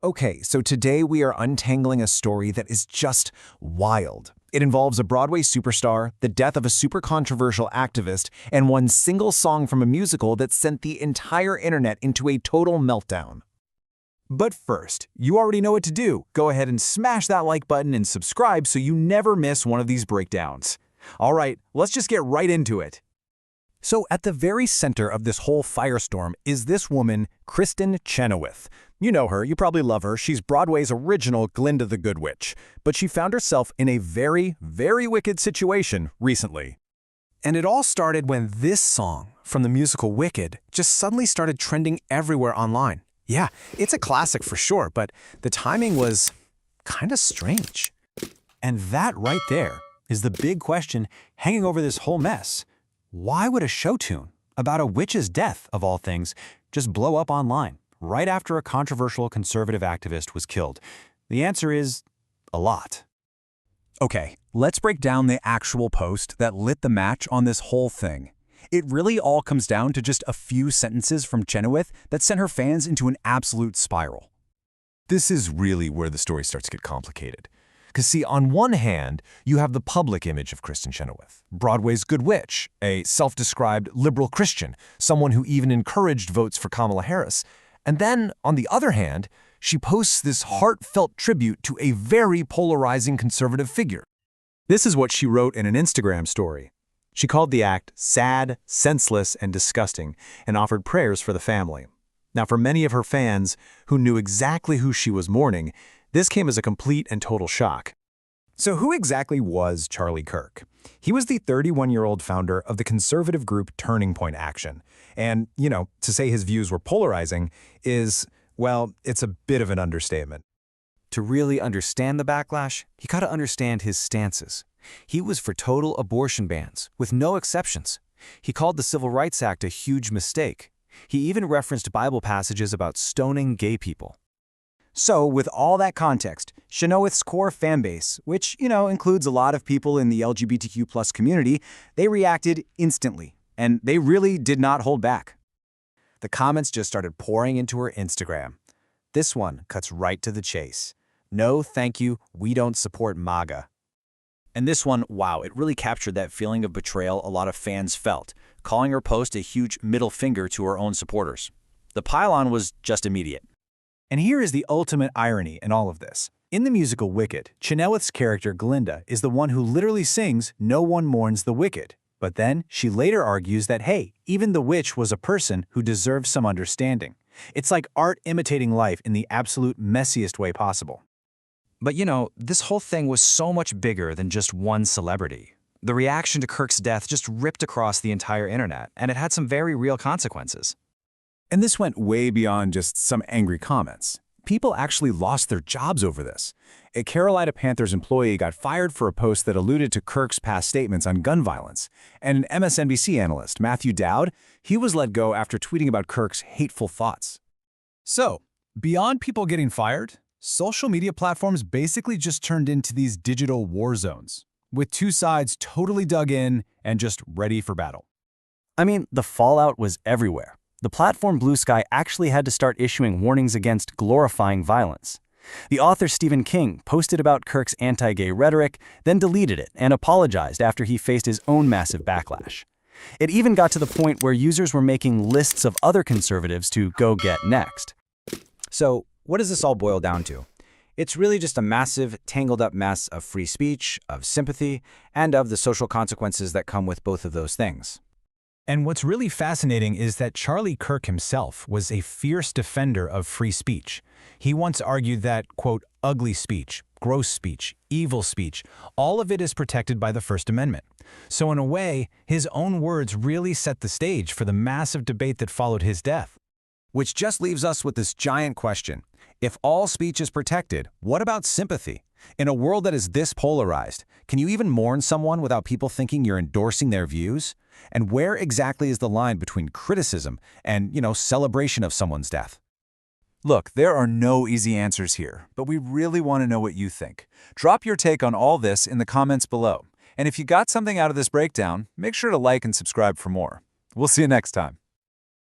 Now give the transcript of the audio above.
Okay, so today we are untangling a story that is just wild. It involves a Broadway superstar, the death of a super controversial activist, and one single song from a musical that sent the entire internet into a total meltdown. But first, you already know what to do. Go ahead and smash that like button and subscribe so you never miss one of these breakdowns. All right, let's just get right into it. So at the very center of this whole firestorm is this woman, Kristin Chenoweth. You know her, you probably love her. She's Broadway's original Glinda the Good Witch. But she found herself in a very, very wicked situation recently. And it all started when this song from the musical Wicked just suddenly started trending everywhere online. Yeah, it's a classic for sure, but the timing was kind of strange. And that right there is the big question hanging over this whole mess. Why would a show tune about a witch's death, of all things, just blow up online right after a controversial conservative activist was killed? The answer is a lot. Okay, let's break down the actual post that lit the match on this whole thing. It really all comes down to just a few sentences from Chenoweth that sent her fans into an absolute spiral. This is really where the story starts to get complicated. Because see, on one hand, you have the public image of Kristin Chenoweth, Broadway's good witch, a self-described liberal Christian, someone who even encouraged votes for Kamala Harris. And then, on the other hand, she posts this heartfelt tribute to a very polarizing conservative figure. This is what she wrote in an Instagram story. She called the act sad, senseless, and disgusting, and offered prayers for the family. Now, for many of her fans who knew exactly who she was mourning, this came as a complete and total shock. So who exactly was Charlie Kirk? He was the 31-year-old founder of the conservative group Turning Point Action. And, to say his views were polarizing is, well, it's a bit of an understatement. To really understand the backlash, you gotta understand his stances. He was for total abortion bans, with no exceptions. He called the Civil Rights Act a huge mistake. He even referenced Bible passages about stoning gay people. So, with all that context, Chenoweth's core fanbase, which, includes a lot of people in the LGBTQ+ community, they reacted instantly, and they really did not hold back. The comments just started pouring into her Instagram. This one cuts right to the chase. No, thank you, we don't support MAGA. And this one, wow, it really captured that feeling of betrayal a lot of fans felt, calling her post a huge middle finger to her own supporters. The pile-on was just immediate. And here is the ultimate irony in all of this. In the musical Wicked, Chenoweth's character Glinda is the one who literally sings "No one mourns the wicked." But then she later argues that, hey, even the witch was a person who deserves some understanding. It's like art imitating life in the absolute messiest way possible. But this whole thing was so much bigger than just one celebrity. The reaction to Kirk's death just ripped across the entire internet, and it had some very real consequences. And this went way beyond just some angry comments. People actually lost their jobs over this. A Carolina Panthers employee got fired for a post that alluded to Kirk's past statements on gun violence. And an MSNBC analyst, Matthew Dowd, he was let go after tweeting about Kirk's hateful thoughts. So, beyond people getting fired, social media platforms basically just turned into these digital war zones, with two sides totally dug in and just ready for battle. I mean, the fallout was everywhere. The platform Blue Sky actually had to start issuing warnings against glorifying violence. The author Stephen King posted about Kirk's anti-gay rhetoric, then deleted it and apologized after he faced his own massive backlash. It even got to the point where users were making lists of other conservatives to go get next. So, what does this all boil down to? It's really just a massive, tangled-up mess of free speech, of sympathy, and of the social consequences that come with both of those things. And what's really fascinating is that Charlie Kirk himself was a fierce defender of free speech. He once argued that, quote, ugly speech, gross speech, evil speech, all of it is protected by the First Amendment. So in a way, his own words really set the stage for the massive debate that followed his death. Which just leaves us with this giant question. If all speech is protected, what about sympathy? In a world that is this polarized, can you even mourn someone without people thinking you're endorsing their views? And where exactly is the line between criticism and, celebration of someone's death? Look, there are no easy answers here, but we really want to know what you think. Drop your take on all this in the comments below. And if you got something out of this breakdown, make sure to like and subscribe for more. We'll see you next time.